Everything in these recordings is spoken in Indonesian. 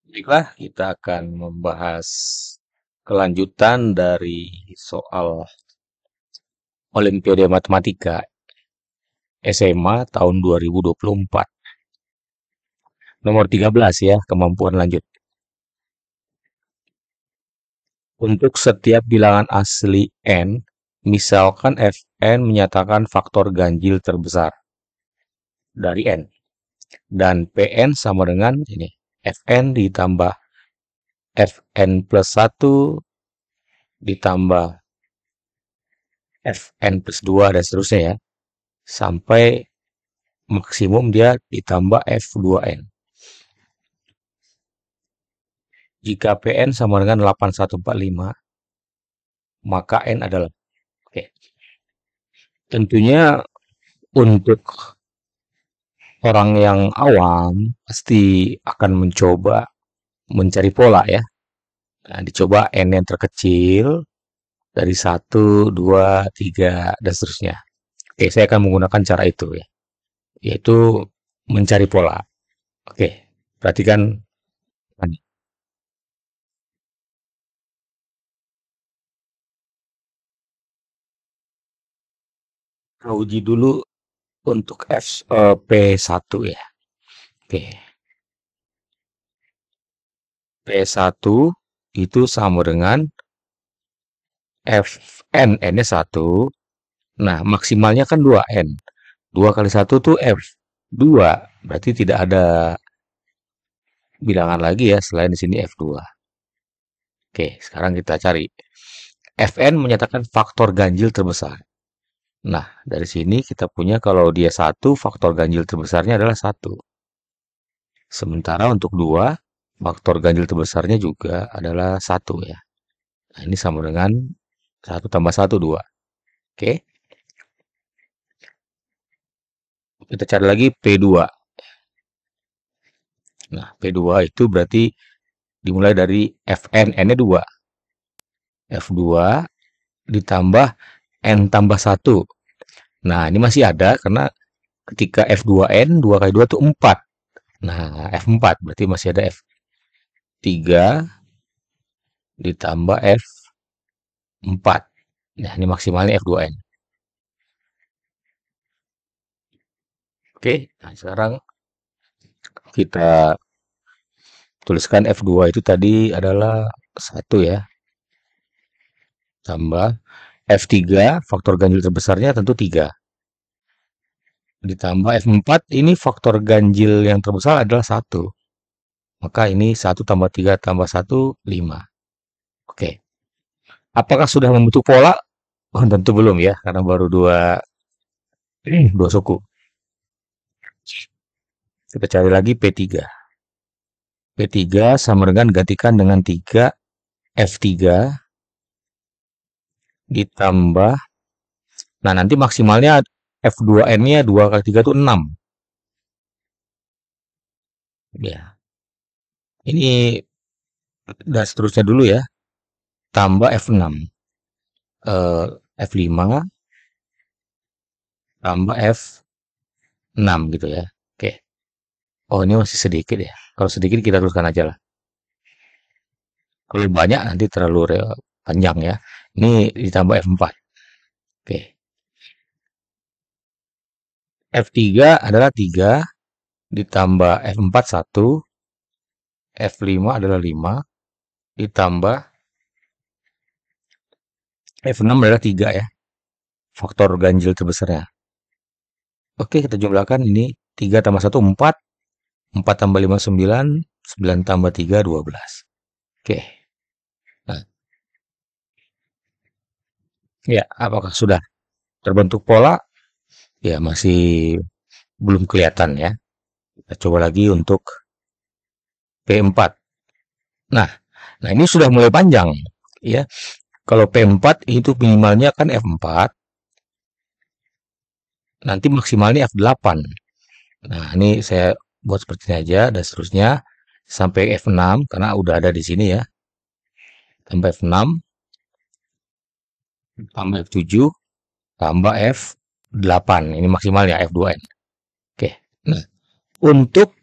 Baiklah, kita akan membahas kelanjutan dari soal Olimpiade Matematika SMA tahun 2024. Nomor 13 ya, kemampuan lanjut. Untuk setiap bilangan asli n, misalkan Fn menyatakan faktor ganjil terbesar dari n. Dan Pn sama dengan ini, Fn ditambah Fn plus 1 ditambah Fn plus 2 dan seterusnya ya. Sampai maksimum dia ditambah F2N. Jika Pn sama dengan 8145, maka N adalah. Oke. Tentunya untuk orang yang awam pasti akan mencoba mencari pola ya. Nah, dicoba N yang terkecil dari 1, 2, 3 dan seterusnya. Oke, saya akan menggunakan cara itu ya. Yaitu mencari pola. Oke, perhatikan. Kita uji dulu untuk P1 ya. Oke, P1 itu sama dengan Fn, N-nya 1. Nah, maksimalnya kan 2N. 2 kali 1 tuh F2. Berarti tidak ada bilangan lagi ya selain di sini F2. Oke, sekarang kita cari. Fn menyatakan faktor ganjil terbesar. Nah, dari sini kita punya kalau dia 1, faktor ganjil terbesarnya adalah 1. Sementara untuk 2, faktor ganjil terbesarnya juga adalah 1 ya. Nah, ini sama dengan 1 tambah 1, 2. Oke, kita cari lagi P2. Nah, P2 itu berarti dimulai dari Fn, N-nya 2. F2 ditambah N tambah 1. Nah, ini masih ada karena ketika F2N, 2 kali 2 itu 4. Nah, F4 berarti masih ada F3 ditambah F4. Nah, ini maksimalnya F2N. Oke, nah sekarang kita tuliskan F2 itu tadi adalah 1 ya. Tambah F3, faktor ganjil terbesarnya tentu 3. Ditambah F4, ini faktor ganjil yang terbesar adalah 1. Maka ini 1 tambah 3 tambah 1, 5. Oke. Apakah sudah membentuk pola? Oh, tentu belum ya, karena baru dua suku. Kita cari lagi P3. P3 sama dengan gantikan dengan 3, F3 ditambah, nah nanti maksimalnya F2N-nya 2 kali 3 itu 6. Ya, ini dan seterusnya dulu ya. Tambah F6. F5 tambah F6 gitu ya. Oke. Oh, ini masih sedikit ya. Kalau sedikit kita teruskan aja lah. Kalau banyak nanti terlalu panjang ya. Ini ditambah F4. Oke. F3 adalah 3 ditambah F4 1, F5 adalah 5 ditambah F6 adalah 3 ya. Faktor ganjil terbesarnya. Oke, kita jumlahkan ini 3 tambah 1 4, 4 tambah 5 9, 9 tambah 3 12. Oke. Nah, ya, apakah sudah terbentuk pola? Ya, masih belum kelihatan ya. Kita coba lagi untuk P4. Nah, nah ini sudah mulai panjang ya. Kalau P4 itu minimalnya kan F4, nanti maksimalnya F8. Nah, ini saya buat seperti ini aja dan seterusnya sampai F6 karena udah ada di sini ya. Tambah F6, tambah F7, tambah F8. Ini maksimalnya F2N. Oke. Nah, untuk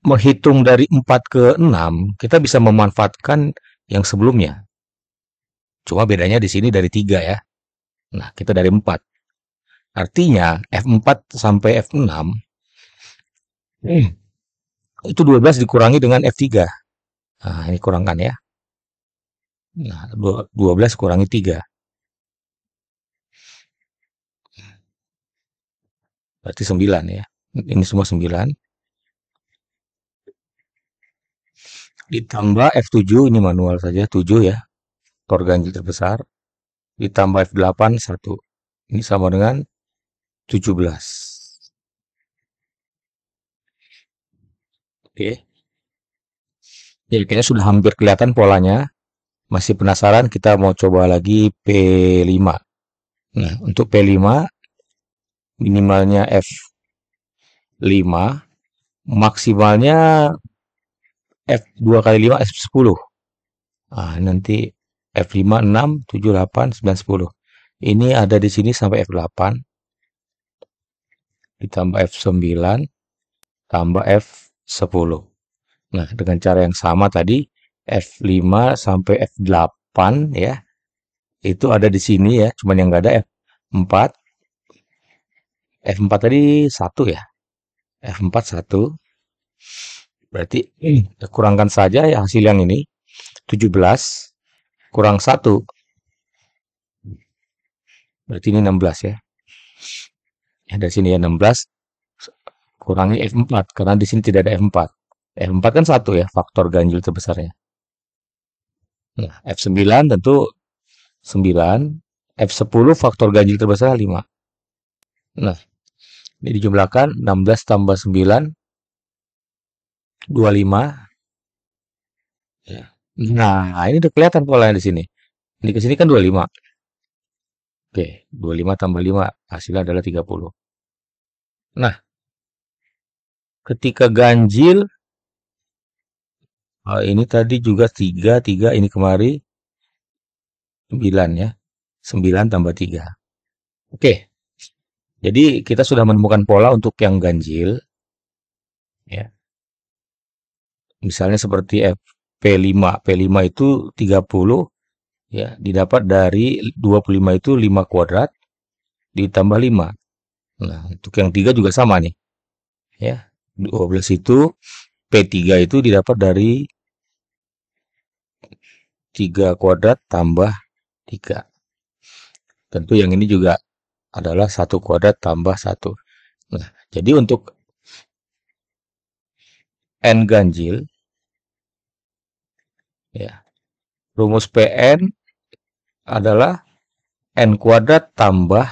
menghitung dari 4 ke 6, kita bisa memanfaatkan yang sebelumnya. Cuma bedanya di sini dari 3 ya. Nah, kita dari 4. Artinya F4 sampai F6 itu 12 dikurangi dengan F3. Nah, ini kurangkan ya. Nah, 12 kurangi 3. Berarti 9 ya. Ini semua 9. Ditambah F7, ini manual saja, 7 ya. Faktor ganjil terbesar. Ditambah F8, 1. Ini sama dengan 17. Oke. Jadi kayaknya sudah hampir kelihatan polanya. Masih penasaran, kita mau coba lagi P5. Nah, untuk P5, minimalnya F5, maksimalnya F2 kali 5, F10. Nah, nanti F5, 6, 7, 8, 9, 10. Ini ada di sini sampai F8, ditambah F9, tambah F10. Nah, dengan cara yang sama tadi, F5 sampai F8 ya, itu ada di sini ya, cuman yang nggak ada F4. F4 tadi 1 ya, F4 1. Berarti kita kurangkan saja ya hasil yang ini, 17 kurang 1, berarti ini 16 ya. Ya, dari sini ya 16 kurangi F4, karena di sini tidak ada F4. F4 kan 1 ya, faktor ganjil terbesarnya. Nah, F9 tentu 9, F10 faktor ganjil terbesar 5. Nah, ini dijumlahkan 16 tambah 9, 25. Ya. Nah, ini udah kelihatan polanya di sini. Ini ke sini kan 25. Oke, 25 tambah 5, hasilnya adalah 30. Nah, ketika ganjil, ini tadi juga 3, 3, ini kemari 9 ya. 9 tambah 3. Oke, jadi kita sudah menemukan pola untuk yang ganjil. Ya. Misalnya seperti P5. P5 itu 30, ya, didapat dari 25 itu 5 kuadrat, ditambah 5. Nah, untuk yang 3 juga sama nih. Ya, 12 itu, P3 itu didapat dari 3 kuadrat tambah 3. Tentu yang ini juga adalah 1 kuadrat tambah 1. Nah, jadi untuk N ganjil, ya, rumus Pn adalah N kuadrat tambah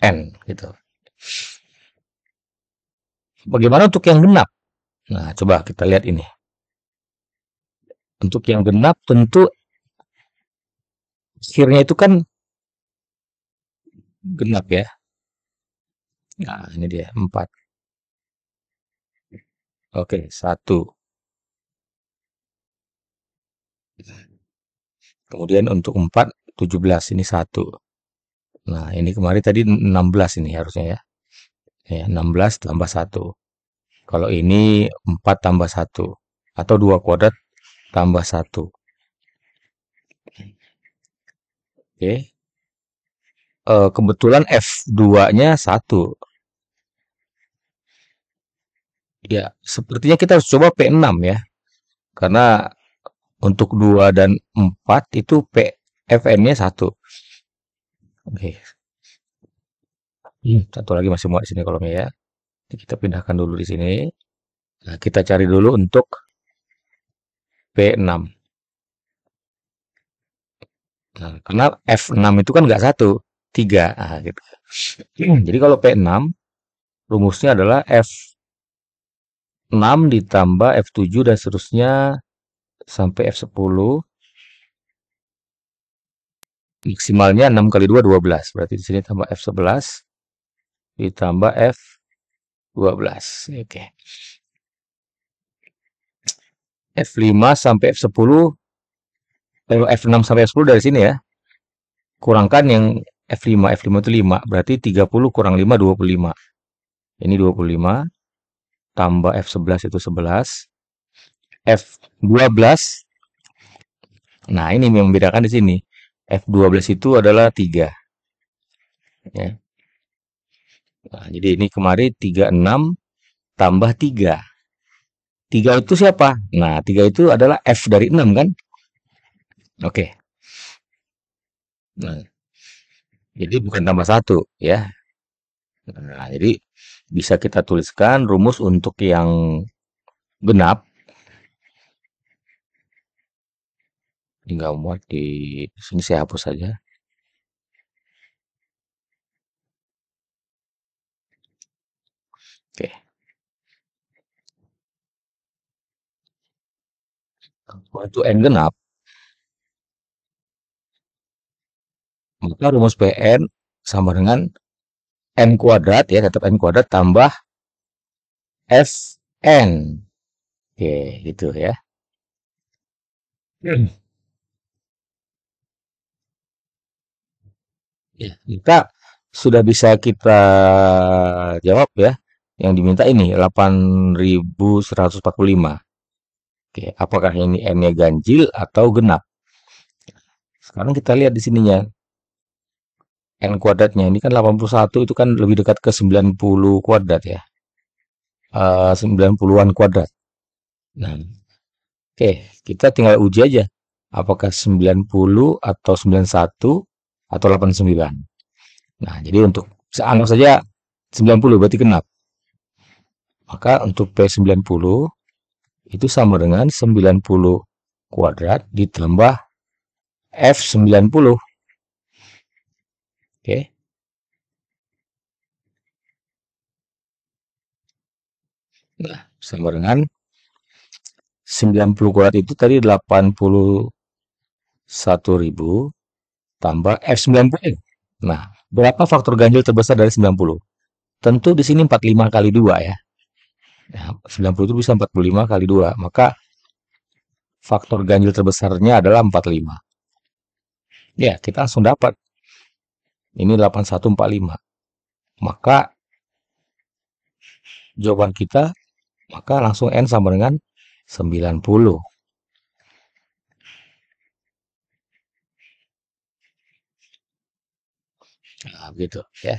N, gitu. Bagaimana untuk yang genap? Nah, coba kita lihat ini. Untuk yang genap tentu akhirnya itu kan genap ya. Nah, ini dia 4. Oke, 1. Kemudian untuk 4, 17. Ini 1. Nah, ini kemarin tadi 16 ini harusnya ya. Ya, 16 tambah 1. Kalau ini 4 tambah 1. Atau 2 kuadrat tambah 1. Oke. Kebetulan F2-nya 1. Ya, sepertinya kita harus coba P6 ya. Karena untuk 2 dan 4 itu Fn-nya 1. Oke. Satu lagi masih muat di sini kolomnya ya. Kita pindahkan dulu di sini. Nah, kita cari dulu untuk P6. Nah, karena F6 itu kan nggak 1, 3. Nah, gitu. Jadi kalau P6, rumusnya adalah F6 ditambah F7 dan seterusnya sampai F10. Maksimalnya 6 kali 2, 12. Berarti di sini tambah F11 ditambah F12. Oke. F5 sampai F10, F6 sampai F10 dari sini ya. Kurangkan yang F5. F5 itu 5. Berarti 30 kurang 5, 25. Ini 25. tambah F11 itu 11, F12. Nah, ini yang membedakan di sini. F12 itu adalah 3, ya. Nah, jadi ini kemarin 36 tambah 3. 3 itu siapa? Nah, 3 itu adalah F dari 6 kan? Oke. Nah, jadi bukan tambah satu ya. Nah, jadi bisa kita tuliskan rumus untuk yang genap. Tinggal muat di sini, saya hapus saja. Oke. Untuk n genap, maka rumus Pn sama dengan n kuadrat ya, tetap n kuadrat tambah Fn. Oke, gitu ya. Hmm. Ya, kita sudah bisa kita jawab ya. Yang diminta ini 8.145. Oke, apakah ini n-nya ganjil atau genap? Sekarang kita lihat di sininya. N kuadratnya ini kan 81, itu kan lebih dekat ke 90 kuadrat ya. 90-an kuadrat. Nah, oke, kita tinggal uji aja. Apakah 90 atau 91 atau 89. Nah, jadi untuk anggap saja 90 berarti genap. Maka untuk P90 itu sama dengan 90 kuadrat ditambah F90. Oke. Nah, sama dengan 90 kuadrat itu tadi 81.000 tambah F90. Nah, berapa faktor ganjil terbesar dari 90? Tentu di sini 45 kali 2 ya. Nah, 90 itu bisa 45 kali 2. Maka faktor ganjil terbesarnya adalah 45. Ya, kita langsung dapat. Ini 8145. Maka jawaban kita, maka langsung N sama dengan 90. Nah, begitu ya.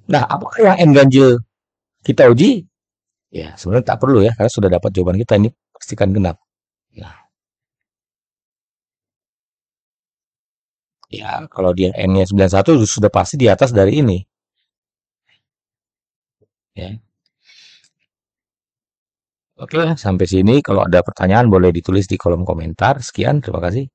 Nah, apakah yang N ganjil kita uji? Ya, sebenarnya tak perlu ya, karena sudah dapat jawaban kita, ini pastikan genap. Nah, ya kalau dia N-nya 91 sudah pasti di atas dari ini. Ya. Oke, sampai sini kalau ada pertanyaan boleh ditulis di kolom komentar. Sekian, terima kasih.